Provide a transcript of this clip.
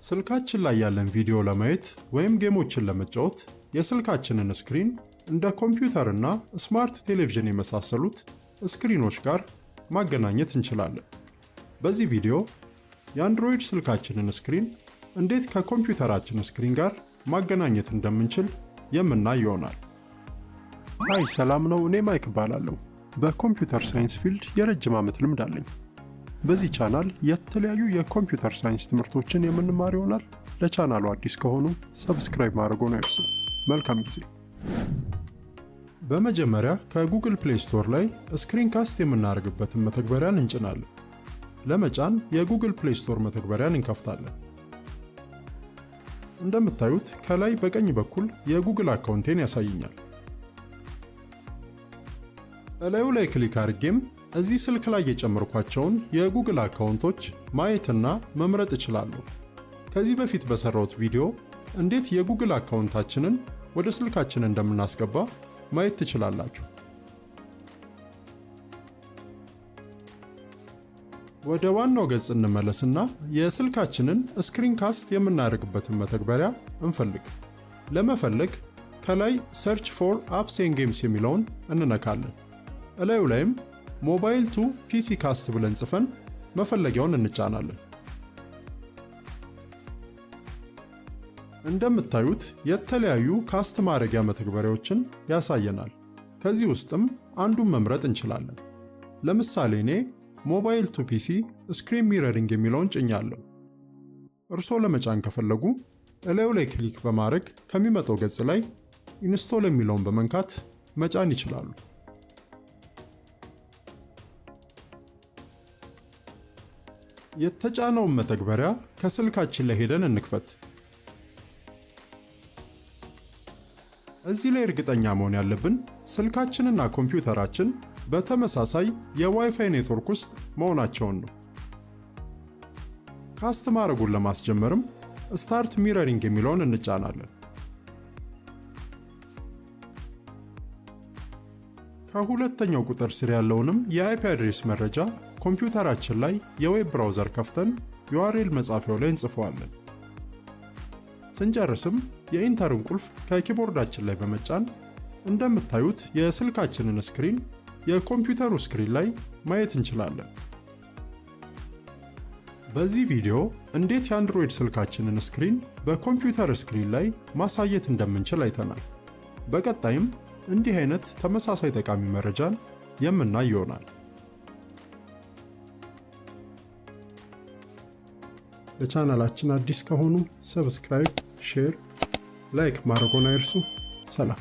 ስልካችን ላይ ያለን ቪዲዮ ለማየት ወይም ጌሞችን ለመጫወት የስልካችንን ስክሪን እንደ ኮምፒውተር እና ስማርት ቴሌቪዥን የመሳሰሉት ስክሪኖች ጋር ማገናኘት እንችላለን። በዚህ ቪዲዮ የአንድሮይድ ስልካችንን ስክሪን እንዴት ከኮምፒውተራችን ስክሪን ጋር ማገናኘት እንደምንችል የምናይ ይሆናል። ሃይ ሰላም ነው፣ እኔ ማይክ እባላለሁ። በኮምፒውተር ሳይንስ ፊልድ የረጅም ዓመት ልምድ አለኝ። በዚህ ቻናል የተለያዩ የኮምፒውተር ሳይንስ ትምህርቶችን የምንማር ይሆናል። ለቻናሉ አዲስ ከሆኑ ሰብስክራይብ ማድረግዎን አይርሱ። መልካም ጊዜ። በመጀመሪያ ከጉግል ፕሌይ ስቶር ላይ ስክሪን ካስት የምናደርግበትን መተግበሪያን እንጭናለን። ለመጫን የጉግል ፕሌይ ስቶር መተግበሪያን እንከፍታለን። እንደምታዩት ከላይ በቀኝ በኩል የጉግል አካውንቴን ያሳየኛል። እላዩ ላይ ክሊክ አድርጌም እዚህ ስልክ ላይ የጨመርኳቸውን የጉግል አካውንቶች ማየትና መምረጥ እችላለሁ። ከዚህ በፊት በሰራሁት ቪዲዮ እንዴት የጉግል አካውንታችንን ወደ ስልካችን እንደምናስገባ ማየት ትችላላችሁ። ወደ ዋናው ገጽ እንመለስና የስልካችንን ስክሪን ካስት የምናደርግበትን መተግበሪያ እንፈልግ። ለመፈለግ ከላይ ሰርች ፎር አፕስ ኤንድ ጌምስ የሚለውን እንነካለን። እላዩ ላይም ሞባይል ቱ ፒሲ ካስት ብለን ጽፈን መፈለጊያውን እንጫናለን። እንደምታዩት የተለያዩ ካስት ማድረጊያ መተግበሪያዎችን ያሳየናል። ከዚህ ውስጥም አንዱን መምረጥ እንችላለን። ለምሳሌ እኔ ሞባይል ቱ ፒሲ ስክሪን ሚረሪንግ የሚለውን ጭኛለሁ። እርስዎ ለመጫን ከፈለጉ እላዩ ላይ ክሊክ በማድረግ ከሚመጣው ገጽ ላይ ኢንስቶል የሚለውን በመንካት መጫን ይችላሉ። የተጫነውን መተግበሪያ ከስልካችን ላይ ሄደን እንክፈት። እዚህ ላይ እርግጠኛ መሆን ያለብን ስልካችንና ኮምፒውተራችን በተመሳሳይ የዋይፋይ ኔትወርክ ውስጥ መሆናቸውን ነው። ካስት ማድረጉን ለማስጀመርም ስታርት ሚረሪንግ የሚለውን እንጫናለን። ከሁለተኛው ቁጥር ስር ያለውንም የአይፒ አድሬስ መረጃ ኮምፒውተራችን ላይ የዌብ ብራውዘር ከፍተን URL መጻፊያው ላይ እንጽፈዋለን። ስንጨርስም የኢንተርን ቁልፍ ከኪቦርዳችን ላይ በመጫን እንደምታዩት የስልካችንን ስክሪን የኮምፒውተሩ ስክሪን ላይ ማየት እንችላለን። በዚህ ቪዲዮ እንዴት የአንድሮይድ ስልካችንን ስክሪን በኮምፒውተር ስክሪን ላይ ማሳየት እንደምንችል አይተናል። በቀጣይም እንዲህ አይነት ተመሳሳይ ጠቃሚ መረጃን የምናይ ይሆናል። ለቻናላችን አዲስ ከሆኑ ሰብስክራይብ፣ ሼር፣ ላይክ ማድረግዎን አይርሱ። ሰላም።